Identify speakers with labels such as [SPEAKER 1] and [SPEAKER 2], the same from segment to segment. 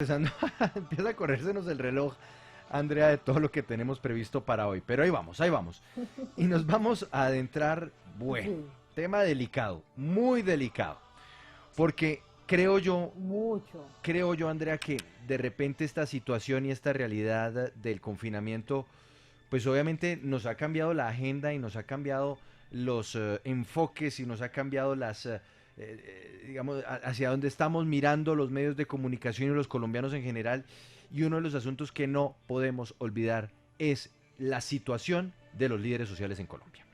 [SPEAKER 1] Empezando, empieza a corrérsenos el reloj, Andrea, de todo lo que tenemos previsto para hoy. Pero ahí vamos. Y nos vamos a adentrar, bueno,
[SPEAKER 2] Sí,
[SPEAKER 1] tema delicado, muy delicado. Porque
[SPEAKER 2] mucho.
[SPEAKER 1] creo yo, Andrea, que de repente esta situación y esta realidad del confinamiento, pues obviamente nos ha cambiado la agenda y nos ha cambiado los enfoques y nos ha cambiado digamos, hacia dónde estamos mirando los medios de comunicación y los colombianos en general. Y uno de los asuntos que no podemos olvidar es la situación de los líderes sociales en Colombia.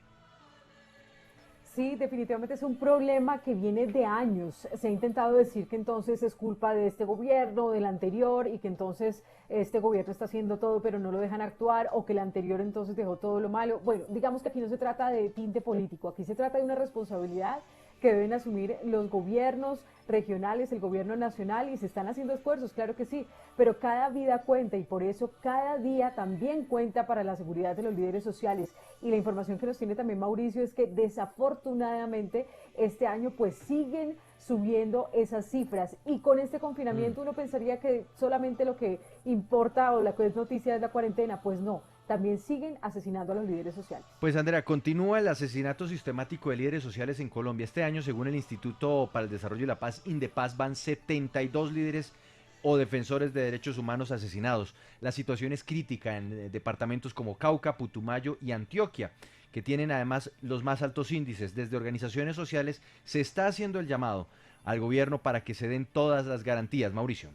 [SPEAKER 2] Sí, definitivamente es un problema que viene de años. Se ha intentado decir que entonces es culpa de este gobierno, del anterior, y que entonces este gobierno está haciendo todo, pero no lo dejan actuar, o que el anterior entonces dejó todo lo malo. Bueno, digamos que aquí no se trata de tinte político, aquí se trata de una responsabilidad que deben asumir los gobiernos regionales, el gobierno nacional, y se están haciendo esfuerzos, claro que sí, pero cada vida cuenta y por eso cada día también cuenta para la seguridad de los líderes sociales. Y la información que nos tiene también Mauricio es que desafortunadamente este año pues siguen subiendo esas cifras, y con este
[SPEAKER 1] Mm.
[SPEAKER 2] confinamiento uno pensaría que solamente lo que importa o la que es noticia es la cuarentena. Pues no, también siguen asesinando a los líderes sociales.
[SPEAKER 1] Pues Andrea, continúa el asesinato sistemático de líderes sociales en Colombia. Este año, según el Instituto para el Desarrollo y la Paz, Indepaz, van 72 líderes o defensores de derechos humanos asesinados. La situación es crítica en departamentos como Cauca, Putumayo y Antioquia, que tienen además los más altos índices. Desde organizaciones sociales se está haciendo el llamado al gobierno para que se den todas las garantías. Mauricio.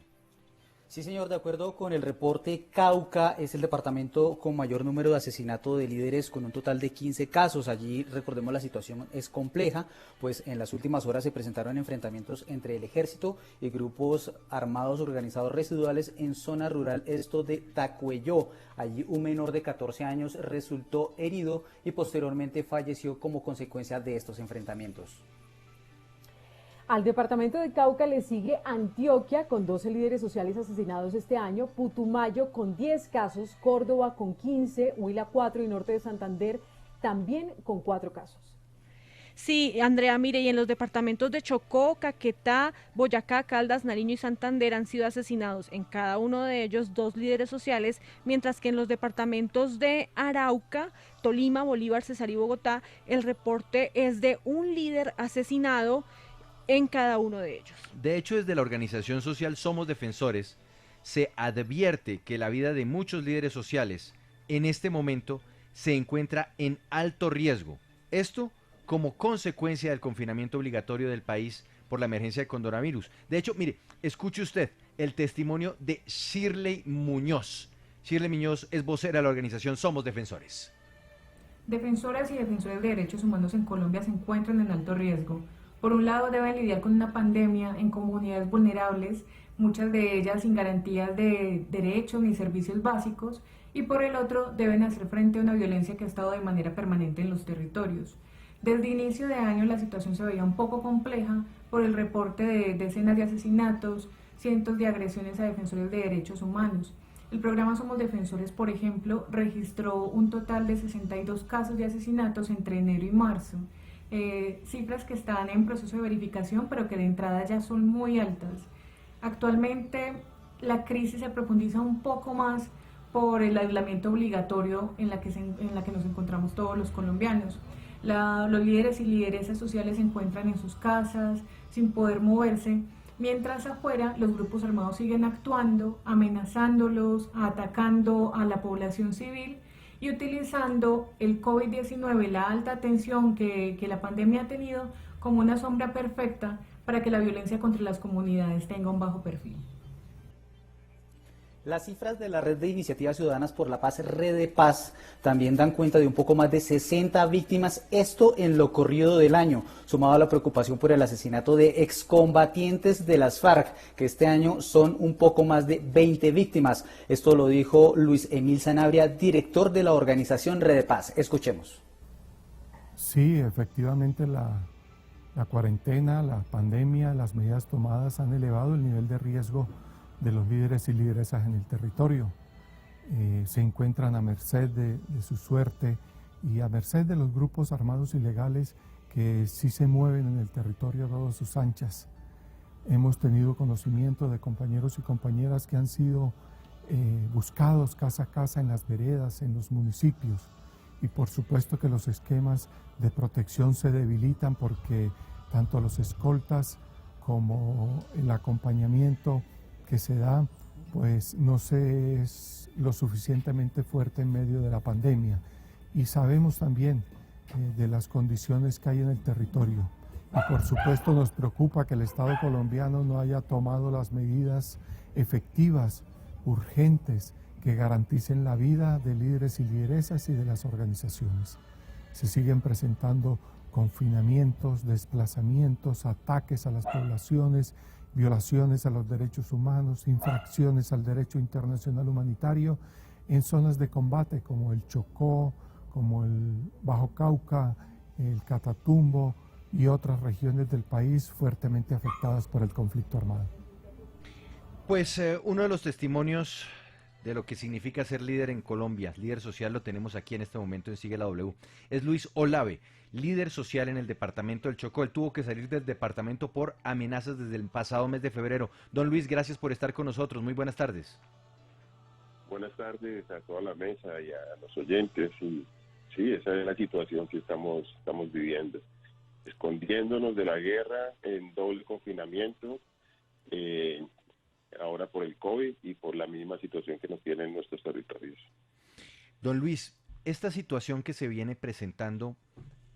[SPEAKER 3] Sí, señor, de acuerdo con el reporte, Cauca es el departamento con mayor número de asesinato de líderes, con un total de 15 casos. Allí, recordemos, la situación es compleja, pues en las últimas horas se presentaron enfrentamientos entre el ejército y grupos armados organizados residuales en zona rural, esto de Tacuelló. Allí un menor de 14 años resultó herido y posteriormente falleció como consecuencia de estos enfrentamientos.
[SPEAKER 2] Al departamento de Cauca le sigue Antioquia con 12 líderes sociales asesinados este año, Putumayo con 10 casos, Córdoba con 15, Huila 4 y Norte de Santander también con 4 casos.
[SPEAKER 4] Sí, Andrea, mire, y en los departamentos de Chocó, Caquetá, Boyacá, Caldas, Nariño y Santander han sido asesinados en cada uno de ellos dos líderes sociales, mientras que en los departamentos de Arauca, Tolima, Bolívar, Cesar y Bogotá, el reporte es de un líder asesinado en cada uno de ellos.
[SPEAKER 1] De hecho, desde la organización social Somos Defensores, se advierte que la vida de muchos líderes sociales en este momento se encuentra en alto riesgo. Esto como consecuencia del confinamiento obligatorio del país por la emergencia de coronavirus. De hecho, mire, escuche usted el testimonio de Shirley Muñoz. Shirley Muñoz es vocera de la organización Somos Defensores.
[SPEAKER 5] Defensoras y defensores de derechos humanos en Colombia se encuentran en alto riesgo. Por un lado, deben lidiar con una pandemia en comunidades vulnerables, muchas de ellas sin garantías de derechos ni servicios básicos, y por el otro, deben hacer frente a una violencia que ha estado de manera permanente en los territorios. Desde inicio de año la situación se veía un poco compleja por el reporte de decenas de asesinatos, cientos de agresiones a defensores de derechos humanos. El programa Somos Defensores, por ejemplo, registró un total de 62 casos de asesinatos entre enero y marzo, cifras que están en proceso de verificación, pero que de entrada ya son muy altas. Actualmente la crisis se profundiza un poco más por el aislamiento obligatorio en la que nos encontramos todos los colombianos. Los líderes y lideresas sociales se encuentran en sus casas, sin poder moverse, mientras afuera los grupos armados siguen actuando, amenazándolos, atacando a la población civil y utilizando el COVID-19, la alta tensión que la pandemia ha tenido, como una sombra perfecta para que la violencia contra las comunidades tenga un bajo perfil.
[SPEAKER 3] Las cifras de la Red de Iniciativas Ciudadanas por la Paz, Red Paz, también dan cuenta de un poco más de 60 víctimas, esto en lo corrido del año, sumado a la preocupación por el asesinato de excombatientes de las FARC, que este año son un poco más de 20 víctimas. Esto lo dijo Luis Emil Sanabria, director de la organización Red Paz. Escuchemos.
[SPEAKER 6] Sí, efectivamente la cuarentena, la pandemia, las medidas tomadas han elevado el nivel de riesgo de los líderes y lideresas en el territorio. Se encuentran a merced de su suerte y a merced de los grupos armados ilegales que sí se mueven en el territorio a todas sus anchas. hemos tenido conocimiento de compañeros y compañeras que han sido buscados casa a casa en las veredas, en los municipios. Y por supuesto que los esquemas de protección se debilitan porque tanto los escoltas como el acompañamiento que se da, pues no se es lo suficientemente fuerte en medio de la pandemia. Y sabemos también de las condiciones que hay en el territorio. Y por supuesto nos preocupa que el Estado colombiano no haya tomado las medidas efectivas, urgentes, que garanticen la vida de líderes y lideresas y de las organizaciones. Se siguen presentando confinamientos, desplazamientos, ataques a las poblaciones, violaciones a los derechos humanos, infracciones al derecho internacional humanitario en zonas de combate como el Chocó, como el Bajo Cauca, el Catatumbo y otras regiones del país fuertemente afectadas por el conflicto armado.
[SPEAKER 1] Pues uno de los testimonios de lo que significa ser líder en Colombia, líder social, lo tenemos aquí en este momento en Sigue la W, es Luis Olave, líder social en el departamento del Chocó. Él tuvo que salir del departamento por amenazas desde el pasado mes de febrero. Don Luis, gracias por estar con nosotros. Muy buenas tardes.
[SPEAKER 7] Buenas tardes a toda la mesa y a los oyentes. Y sí, esa es la situación que estamos viviendo. Escondiéndonos de la guerra en doble confinamiento, ahora por el COVID y por la misma situación que nos tienen nuestros territorios.
[SPEAKER 1] Don Luis, esta situación que se viene presentando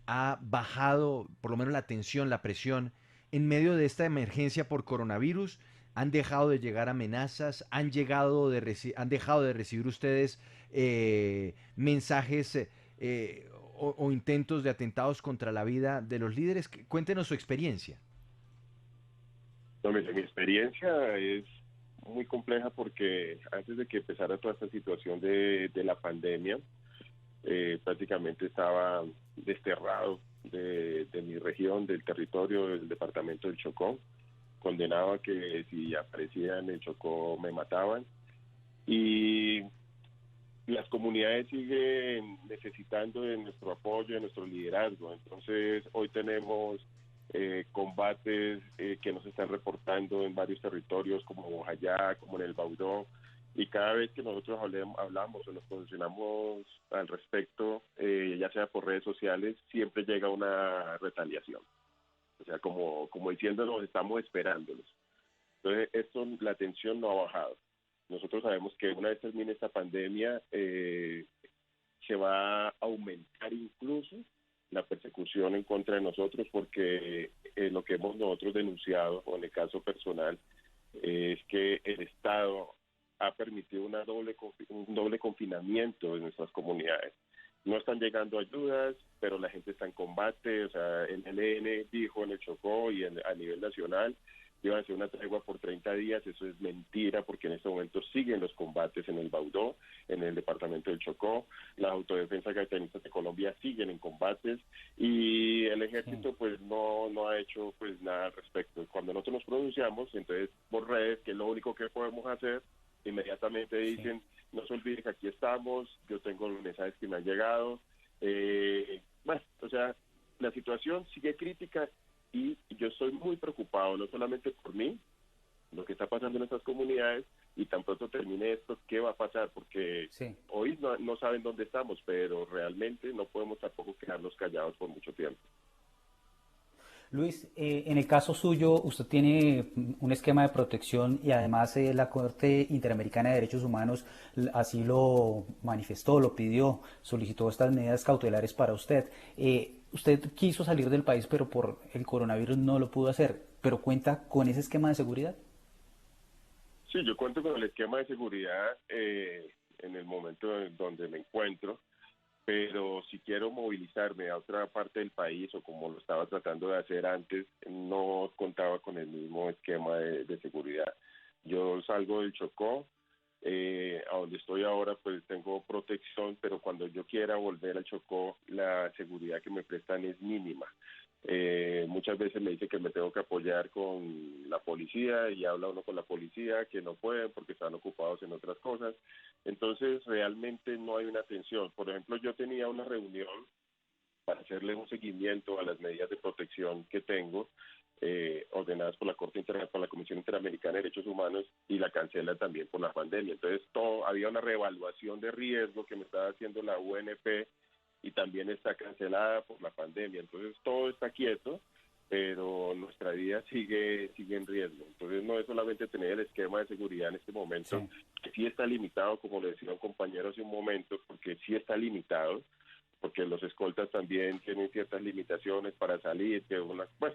[SPEAKER 1] ha bajado por lo menos la tensión, la presión en medio de esta emergencia por coronavirus. ¿Han dejado de llegar amenazas? ¿Han dejado de recibir ustedes mensajes o intentos de atentados contra la vida de los líderes? Cuéntenos su experiencia.
[SPEAKER 7] No, mi experiencia es muy compleja porque antes de que empezara toda esta situación de la pandemia, prácticamente estaba desterrado de mi región, del territorio del departamento del Chocó. Condenaba que si aparecía en el Chocó me mataban. Y las comunidades siguen necesitando de nuestro apoyo, de nuestro liderazgo. Entonces, hoy tenemos combates que nos están reportando en varios territorios como Bojayá, como en el Baudó, y cada vez que nosotros hablamos o nos posicionamos al respecto, ya sea por redes sociales, siempre llega una retaliación. O sea, como diciéndonos, estamos esperándolos. Entonces, la tensión no ha bajado. Nosotros sabemos que una vez termine esta pandemia, se va a aumentar incluso la persecución en contra de nosotros, porque lo que hemos nosotros denunciado, o en el caso personal, es que el Estado ha permitido un doble confinamiento de nuestras comunidades. No están llegando ayudas, pero la gente está en combate. O sea, el ELN dijo en el Chocó y a nivel nacional iban a hacer una tregua por 30 días. Eso es mentira, porque en este momento siguen los combates en el Baudó, en el departamento del Chocó. Las autodefensas gaitanistas de Colombia siguen en combates y el ejército pues no ha hecho pues nada al respecto. Cuando nosotros nos pronunciamos, entonces por redes, que es lo único que podemos hacer, inmediatamente dicen, no se olvide que aquí estamos, yo tengo los mensajes que me han llegado. Bueno, o sea, la situación sigue crítica y yo estoy muy preocupado, no solamente por mí, lo que está pasando en estas comunidades, y tan pronto termine esto, ¿qué va a pasar? Porque hoy no saben dónde estamos, pero realmente no podemos tampoco quedarnos callados por mucho tiempo.
[SPEAKER 3] Luis, en el caso suyo, usted tiene un esquema de protección y además la Corte Interamericana de Derechos Humanos así lo manifestó, lo pidió, solicitó estas medidas cautelares para usted. Usted quiso salir del país, pero por el coronavirus no lo pudo hacer, pero ¿cuenta con ese esquema de seguridad?
[SPEAKER 7] Sí, yo cuento con el esquema de seguridad en el momento en donde me encuentro. Pero si quiero movilizarme a otra parte del país, o como lo estaba tratando de hacer antes, no contaba con el mismo esquema de seguridad. Yo salgo del Chocó, a donde estoy ahora pues tengo protección, pero cuando yo quiera volver al Chocó, la seguridad que me prestan es mínima. Muchas veces me dice que me tengo que apoyar con la policía, y habla uno con la policía que no pueden porque están ocupados en otras cosas. Entonces realmente no hay una atención. Por ejemplo, yo tenía una reunión para hacerle un seguimiento a las medidas de protección que tengo, ordenadas por la por la Comisión Interamericana de Derechos Humanos, y la cancelan también por la pandemia. Entonces había una reevaluación de riesgo que me estaba haciendo la UNP y también está cancelada por la pandemia. Entonces todo está quieto, pero nuestra vida sigue en riesgo. Entonces no es solamente tener el esquema de seguridad en este momento, sí, que sí está limitado, como le decía un compañero hace un momento, porque sí está limitado, porque los escoltas también tienen ciertas limitaciones para salir, que pues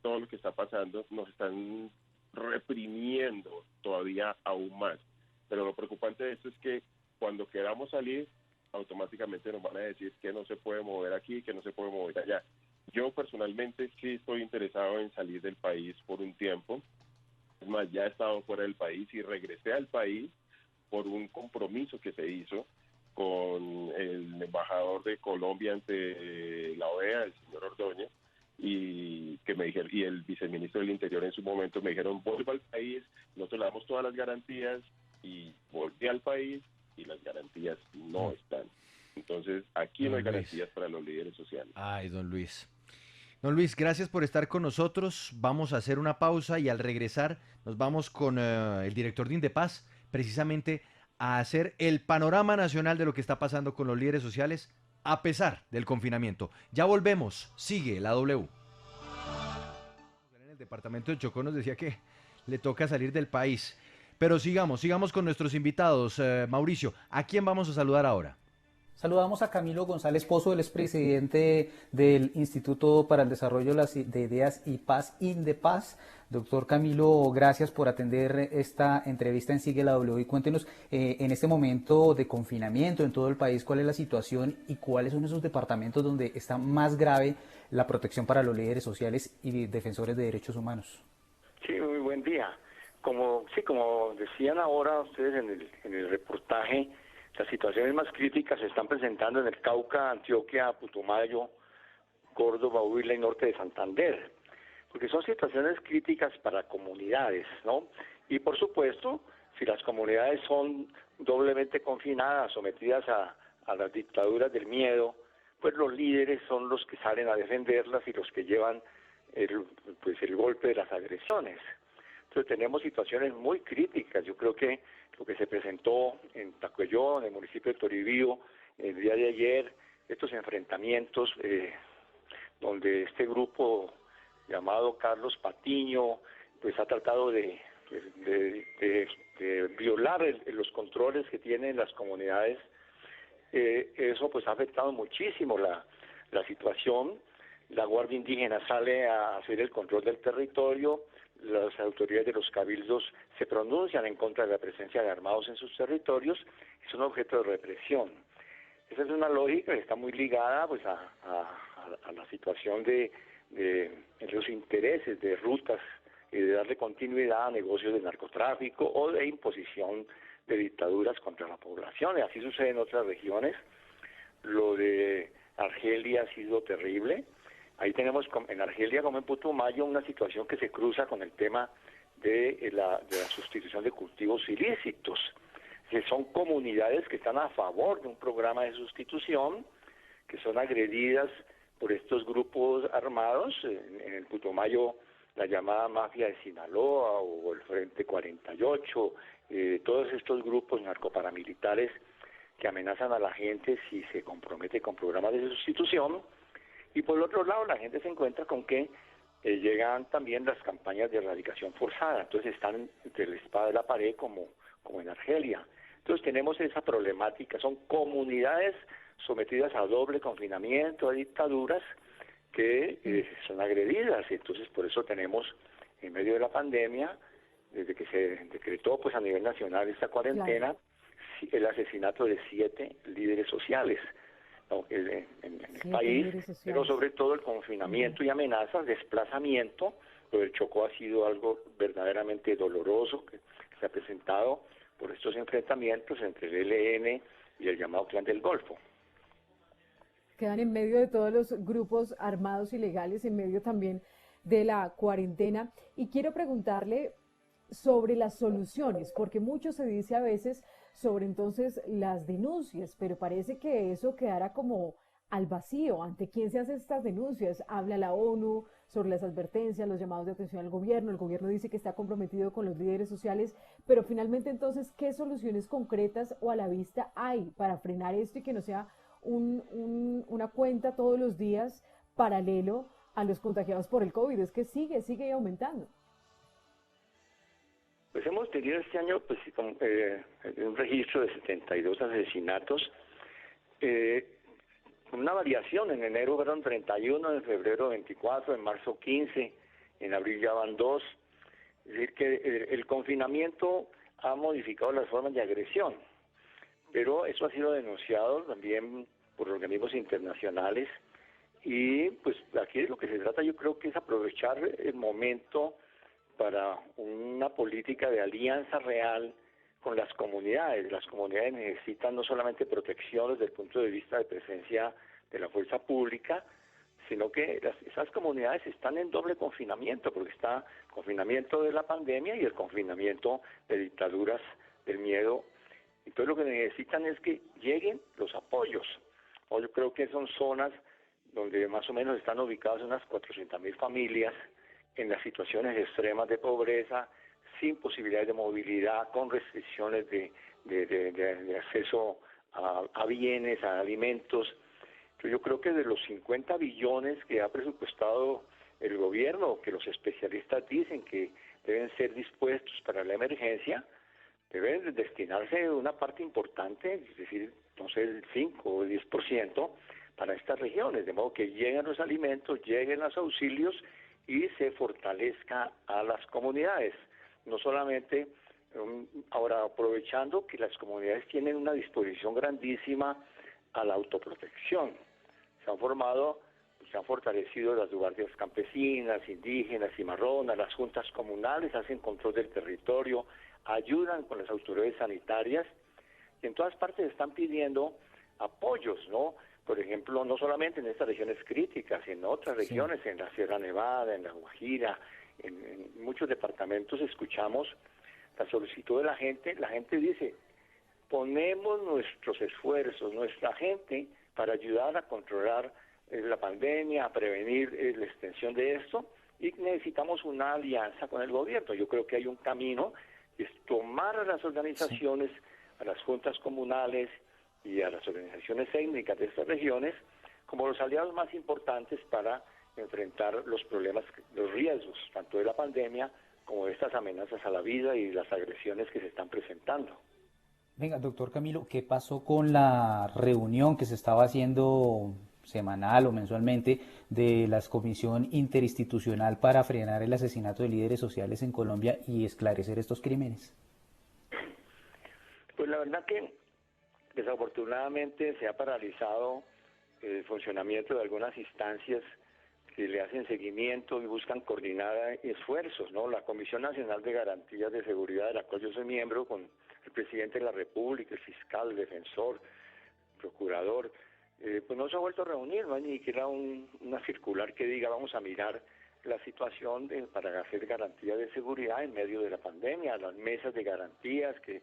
[SPEAKER 7] todo lo que está pasando nos están reprimiendo todavía aún más. Pero lo preocupante de esto es que cuando queramos salir, automáticamente nos van a decir que no se puede mover aquí, que no se puede mover allá. Yo personalmente sí estoy interesado en salir del país por un tiempo. Es más, ya he estado fuera del país y regresé al país por un compromiso que se hizo con el embajador de Colombia ante la OEA, el señor Ordóñez, y que me dijeron, y el viceministro del Interior en su momento me dijeron: vuelva al país, nosotros le damos todas las garantías, y volví al país y las garantías no están. Entonces aquí no hay garantías para los líderes sociales.
[SPEAKER 1] Ay, don Luis. Don Luis, gracias por estar con nosotros. Vamos a hacer una pausa y al regresar nos vamos con el director de Indepaz, precisamente a hacer el panorama nacional de lo que está pasando con los líderes sociales a pesar del confinamiento. Ya volvemos, sigue la W. En el departamento de Chocó nos decía que le toca salir del país, pero sigamos con nuestros invitados. Mauricio, ¿a quién vamos a saludar ahora?
[SPEAKER 3] Saludamos a Camilo González Pozo, él es presidente del Instituto para el Desarrollo de Ideas y Paz, Indepaz. Doctor Camilo, gracias por atender esta entrevista en Sigue la W. Y cuéntenos, en este momento de confinamiento en todo el país, ¿cuál es la situación y cuáles son esos departamentos donde está más grave la protección para los líderes sociales y defensores de derechos humanos?
[SPEAKER 8] Sí, muy buen día. Como decían ahora ustedes en el reportaje, las situaciones más críticas se están presentando en el Cauca, Antioquia, Putumayo, Córdoba, Huila y norte de Santander, porque son situaciones críticas para comunidades, ¿no? Y por supuesto, si las comunidades son doblemente confinadas, sometidas a las dictaduras del miedo, pues los líderes son los que salen a defenderlas y los que llevan el golpe de las agresiones. Entonces tenemos situaciones muy críticas. Yo creo que lo que se presentó en Tacuelló, en el municipio de Toribío, el día de ayer, estos enfrentamientos donde este grupo llamado Carlos Patiño pues ha tratado de violar los controles que tienen las comunidades, eso pues ha afectado muchísimo la situación. La Guardia Indígena sale a hacer el control del territorio, las autoridades de los cabildos se pronuncian en contra de la presencia de armados en sus territorios y son objeto de represión. Esa es una lógica que está muy ligada pues a la situación de los intereses de rutas y de darle continuidad a negocios de narcotráfico o de imposición de dictaduras contra la población. Y así sucede en otras regiones. Lo de Argelia ha sido terrible. Ahí tenemos en Argelia como en Putumayo una situación que se cruza con el tema de la sustitución de cultivos ilícitos. Que son comunidades que están a favor de un programa de sustitución, que son agredidas por estos grupos armados, en el Putumayo la llamada Mafia de Sinaloa o el Frente 48, todos estos grupos narcoparamilitares que amenazan a la gente si se compromete con programas de sustitución. Y por el otro lado la gente se encuentra con que llegan también las campañas de erradicación forzada, entonces están entre la espada y la pared como en Argelia. Entonces tenemos esa problemática, son comunidades sometidas a doble confinamiento, a dictaduras que son agredidas, entonces por eso tenemos en medio de la pandemia, desde que se decretó pues a nivel nacional esta cuarentena, el asesinato de 7 líderes sociales, ¿no? en el país, pero sobre todo el confinamiento y amenazas, desplazamiento. Lo del Chocó ha sido algo verdaderamente doloroso que se ha presentado por estos enfrentamientos entre el ELN y el llamado Clan del Golfo.
[SPEAKER 2] Quedan en medio de todos los grupos armados ilegales, en medio también de la cuarentena. Y quiero preguntarle sobre las soluciones, porque mucho se dice a veces sobre entonces las denuncias, pero parece que eso quedará como al vacío. ¿Ante quién se hacen estas denuncias? Habla la ONU sobre las advertencias, los llamados de atención al gobierno. El gobierno dice que está comprometido con los líderes sociales, pero finalmente entonces, ¿qué soluciones concretas o a la vista hay para frenar esto y que no sea una cuenta todos los días paralelo a los contagiados por el COVID? Es que sigue aumentando.
[SPEAKER 8] Pues hemos tenido este año un registro de 72 asesinatos, una variación. En enero fueron 31, en febrero 24, en marzo 15, en abril ya van 2. Es decir, que el confinamiento ha modificado las formas de agresión, pero eso ha sido denunciado también por organismos internacionales, y pues aquí de lo que se trata, yo creo que es aprovechar el momento para una política de alianza real con las comunidades. Las comunidades necesitan no solamente protección desde el punto de vista de presencia de la fuerza pública, sino que esas comunidades están en doble confinamiento, porque está el confinamiento de la pandemia y el confinamiento de dictaduras del miedo. Entonces lo que necesitan es que lleguen los apoyos. Yo creo que son zonas donde más o menos están ubicadas unas 400.000 familias en las situaciones extremas de pobreza, sin posibilidades de movilidad, con restricciones de acceso a bienes, a alimentos. Entonces yo creo que de los 50 billones que ha presupuestado el gobierno, que los especialistas dicen que deben ser dispuestos para la emergencia, deben destinarse una parte importante, es decir, no sé, el 5 o el 10% para estas regiones, de modo que lleguen los alimentos, lleguen los auxilios y se fortalezca a las comunidades. No solamente, ahora aprovechando que las comunidades tienen una disposición grandísima a la autoprotección. Se han fortalecido las guardias campesinas, indígenas, cimarronas, las juntas comunales hacen control del territorio, ayudan con las autoridades sanitarias, y en todas partes están pidiendo apoyos, ¿no? Por ejemplo, no solamente en estas regiones críticas, en otras regiones, en la Sierra Nevada, en la Guajira, en muchos departamentos escuchamos la solicitud de la gente. La gente dice, ponemos nuestros esfuerzos, nuestra gente, para ayudar a controlar la pandemia, a prevenir la extensión de esto, y necesitamos una alianza con el gobierno. Yo creo que hay un camino, es tomar a las organizaciones, a las juntas comunales y a las organizaciones técnicas de estas regiones como los aliados más importantes para enfrentar los problemas, los riesgos, tanto de la pandemia como de estas amenazas a la vida y las agresiones que se están presentando.
[SPEAKER 3] Venga, doctor Camilo, ¿qué pasó con la reunión que se estaba haciendo semanal o mensualmente de la Comisión Interinstitucional para frenar el asesinato de líderes sociales en Colombia y esclarecer estos crímenes?
[SPEAKER 8] Pues la verdad que desafortunadamente se ha paralizado el funcionamiento de algunas instancias que le hacen seguimiento y buscan coordinar esfuerzos, ¿no? La Comisión Nacional de Garantías de Seguridad, de la cual yo soy miembro, con el presidente de la República, el fiscal, el defensor, el procurador, pues no se ha vuelto a reunir, no hay ni siquiera una circular que diga vamos a mirar la situación para hacer garantías de seguridad en medio de la pandemia, las mesas de garantías que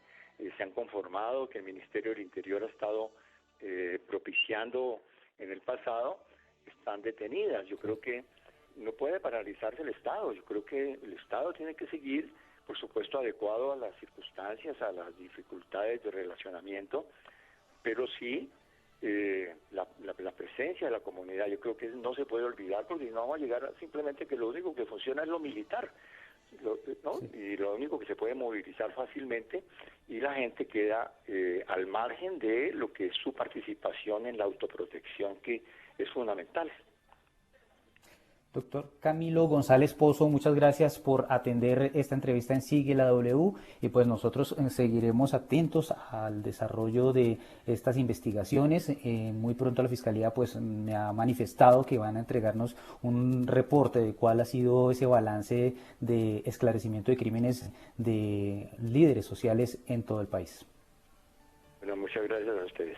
[SPEAKER 8] se han conformado, que el Ministerio del Interior ha estado propiciando en el pasado, están detenidas. Yo creo que no puede paralizarse el Estado. Yo creo que el Estado tiene que seguir, por supuesto, adecuado a las circunstancias, a las dificultades de relacionamiento, pero sí la presencia de la comunidad. Yo creo que no se puede olvidar, porque no vamos a llegar a simplemente que lo único que funciona es lo militar, ¿no? Sí. Y lo único que se puede movilizar fácilmente, y la gente queda al margen de lo que es su participación en la autoprotección, que es fundamental.
[SPEAKER 3] Doctor Camilo González Pozo, muchas gracias por atender esta entrevista en Sigue la W, y pues nosotros seguiremos atentos al desarrollo de estas investigaciones. Muy pronto la Fiscalía pues me ha manifestado que van a entregarnos un reporte de cuál ha sido ese balance de esclarecimiento de crímenes de líderes sociales en todo el país.
[SPEAKER 8] Bueno, muchas gracias a ustedes.